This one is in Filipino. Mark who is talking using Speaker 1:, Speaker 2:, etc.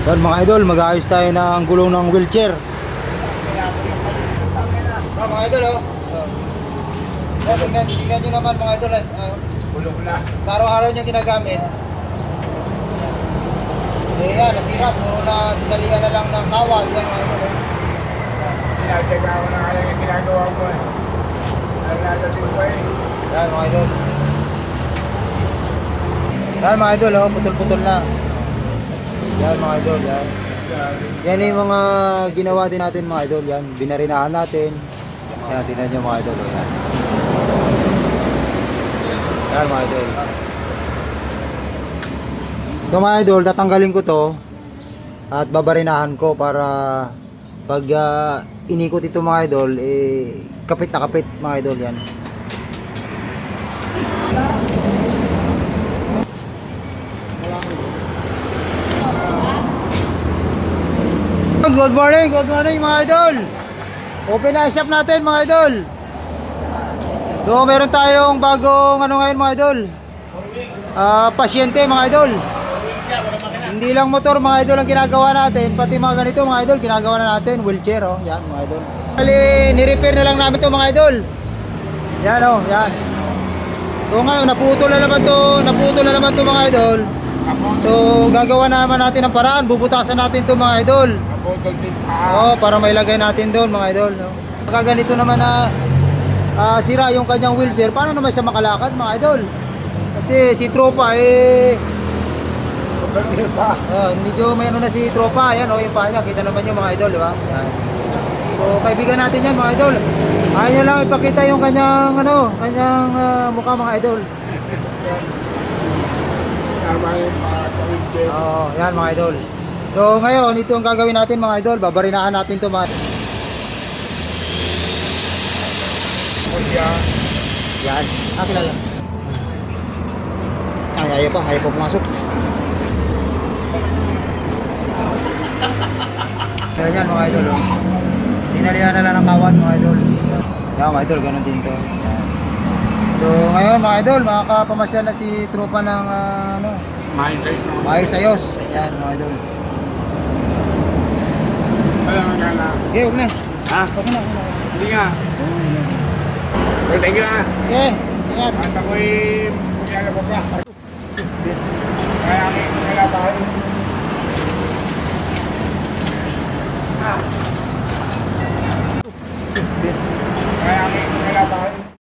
Speaker 1: Yan mga idol, mag-aayos tayo ng gulong ng wheelchair. Mga idol, oh. Tingnan nyo naman mga idol,
Speaker 2: Bulok na.
Speaker 1: sa araw-araw niya ginagamit. Eh yan, nasira. Puro na dinalian na lang ng kawad. Yan mga idol, oh.
Speaker 2: Sinadyaga ko na kaya yung ginagawa ko eh. Nalalasin ko eh.
Speaker 1: Yan mga idol. Yan mga idol, oh. Putol-putol na. Yan mga idol, yan. Yan yung mga ginawa din natin mga idol. Yan, binarinahan natin. Yan, tingnan nyo mga idol, oh. Yan. Yan mga idol. Ito mga idol, tatanggalin ko to at babarinahan ko para pag inikot ito mga idol, eh, kapit na kapit mga idol. Yan. Good morning mga idol. Open na shop natin mga idol. So meron tayong bagong ano ngayon mga idol. Pasyente mga idol. Hindi lang motor mga idol ang ginagawa natin, pati mga ganito mga idol ginagawa na natin, wheelchair, oh. Yan mga idol. Bali, ni-repair na lang namin 'to mga idol. Yan, oh, yan. So ngayon naputol na naman 'to mga idol. So gagawa na naman natin ng paraan, bubutasan natin 'to mga idol.
Speaker 2: Naputol din pa.
Speaker 1: Oh, para mailagay natin doon mga idol, no. Pagka ganito naman na sira yung kanyang wheelchair, paano naman siya makalakad mga idol? Kasi si tropa medyo may ano na si tropa, yan oh, yung paa niya, kita naman yung mga idol, di ba? Yan. So kaibigan natin yan mga idol. Ayaw niya lang ipakita yung kanyang mukha mga idol. Yan.
Speaker 2: Tama yung pakatawid din.
Speaker 1: Oo, yan mga idol. So ngayon, ito ang gagawin natin mga idol, babarinahan natin to mga yan. Kilala. Ayaw pa pumasok. Ganyan mga idol, oh. Dinalihan na lang ng kawad mga idol. Yan mga idol, ganun din to. Yan. So ngayon mga idol, makakapamasyal na si tropa ng
Speaker 2: Maayos size naman.
Speaker 1: Maayos ayos. Yan mga idol.
Speaker 2: Alam mo ka na.
Speaker 1: Okay, huwag na.
Speaker 2: Ha?
Speaker 1: Huwag na.
Speaker 2: Hindi nga. Well, thank you ha.
Speaker 1: Okay, ingat.
Speaker 2: At ako'y punyala ko pa.